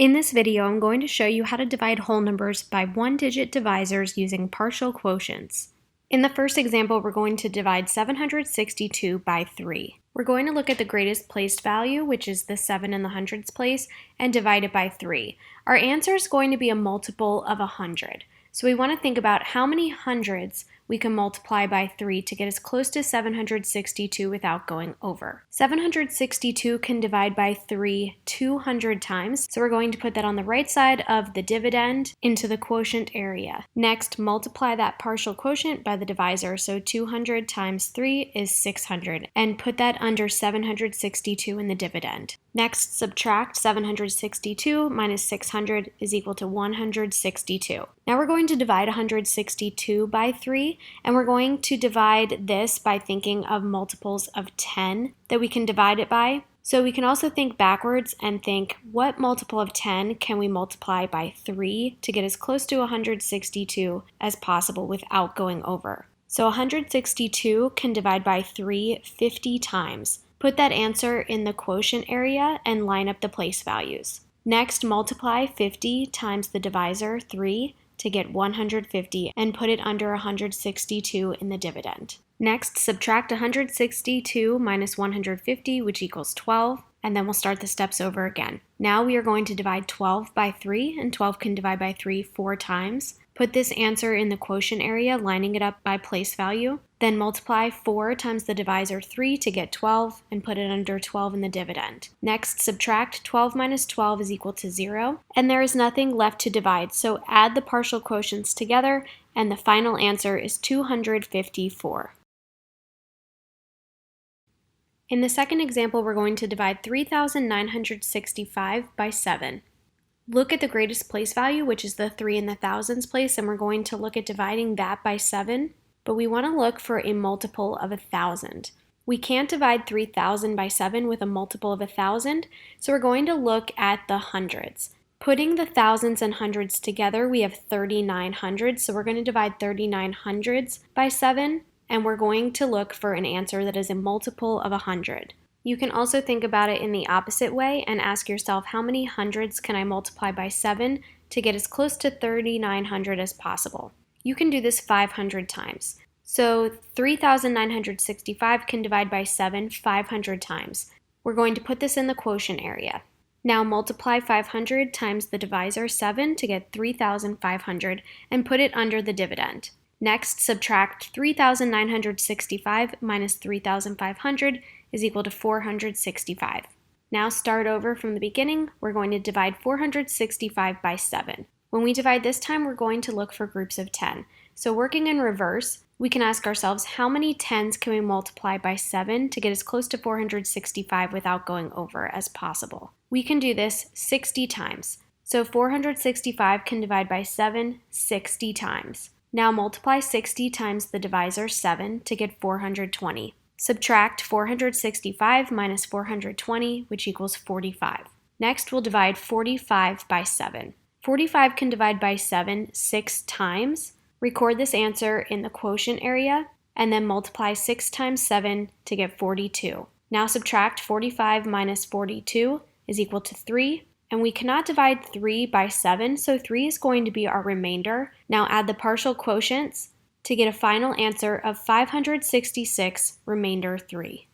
In this video, I'm going to show you how to divide whole numbers by one-digit divisors using partial quotients. In the first example, we're going to divide 762 by 3. We're going to look at the greatest placed value, which is the 7 in the hundreds place, and divide it by 3. Our answer is going to be a multiple of 100. So we want to think about how many hundreds we can multiply by 3 to get as close to 762 without going over. 762 can divide by 3 200 times, so we're going to put that on the right side of the dividend into the quotient area. Next, multiply that partial quotient by the divisor, so 200 times 3 is 600, and put that under 762 in the dividend. Next, subtract 762 minus 600 is equal to 162. Now we're going to divide 162 by 3, and we're going to divide this by thinking of multiples of 10 that we can divide it by. So we can also think backwards and think, what multiple of 10 can we multiply by 3 to get as close to 162 as possible without going over? So 162 can divide by 3 50 times. Put that answer in the quotient area and line up the place values. Next, multiply 50 times the divisor 3 to get 150 and put it under 162 in the dividend. Next, subtract 162 minus 150, which equals 12, and then we'll start the steps over again. Now we are going to divide 12 by 3, and 12 can divide by 3 4 times. Put this answer in the quotient area, lining it up by place value. Then multiply 4 times the divisor 3 to get 12 and put it under 12 in the dividend. Next, subtract 12 minus 12 is equal to 0, and there is nothing left to divide, so add the partial quotients together, and the final answer is 254. In the second example, we're going to divide 3,965 by 7. Look at the greatest place value, which is the 3 in the thousands place, and we're going to look at dividing that by 7, but we want to look for a multiple of 1,000. We can't divide 3,000 by 7 with a multiple of 1,000, so we're going to look at the hundreds. Putting the thousands and hundreds together, we have 39 hundreds, so we're going to divide 39 hundreds by 7, and we're going to look for an answer that is a multiple of 100. You can also think about it in the opposite way and ask yourself, how many hundreds can I multiply by 7 to get as close to 3,900 as possible? You can do this 500 times. So 3,965 can divide by 7 500 times. We're going to put this in the quotient area. Now multiply 500 times the divisor 7 to get 3,500 and put it under the dividend. Next, subtract 3,965 minus 3,500 is equal to 465. Now start over from the beginning. We're going to divide 465 by 7. When we divide this time, we're going to look for groups of 10. So working in reverse, we can ask ourselves, how many 10s can we multiply by 7 to get as close to 465 without going over as possible? We can do this 60 times. So 465 can divide by 7 60 times. Now multiply 60 times the divisor 7 to get 420. Subtract 465 minus 420, which equals 45. Next, we'll divide 45 by 7. 45 can divide by 7 6 times. Record this answer in the quotient area, and then multiply 6 times 7 to get 42. Now subtract 45 minus 42 is equal to 3. And we cannot divide 3 by 7, so 3 is going to be our remainder. Now add the partial quotients to get a final answer of 566, remainder 3.